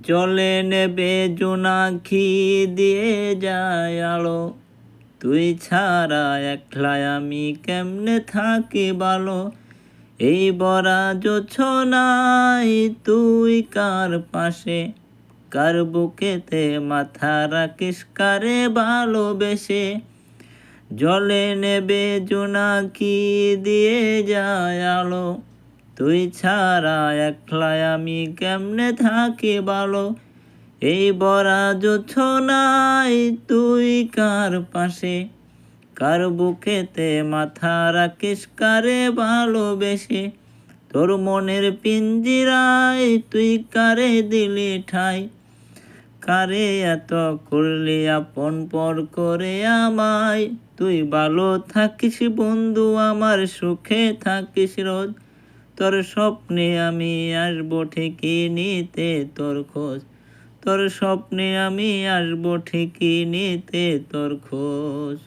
জলে নেবে জোনাকি দিয়ে যায় আলো, তুই ছাড়া একলাই আমি কেমনে থাকি ভালো। এই ভরা জোছনায় তুই কার পাশে, কার বুকেতে মাথা রাখিস কারে ভালোবেসে। জলে নেবে জোনাকি দিয়ে যায় আলো, তুই ছাড়া একলাই আমি কেমনে থাকি ভালো। এই ভরা জোছনায় তুই কার পাশে, কার বুকেতে মাথা রাখিস কারে ভালোবেসে। তোর মনের পিঞ্জিরায় তুই কারে দিলি ঠাই, কারে এত করলি আপন পর করে আমায়। তুই ভালো থাকিস বন্ধু আমার, সুখে থাকিস রোজ। তোর স্বপ্নে আমি আসবো ঠিকই নিতে তোর খোঁজ, তোর স্বপ্নে আমি আসবো ঠিকই নিতে তোর খোঁজ।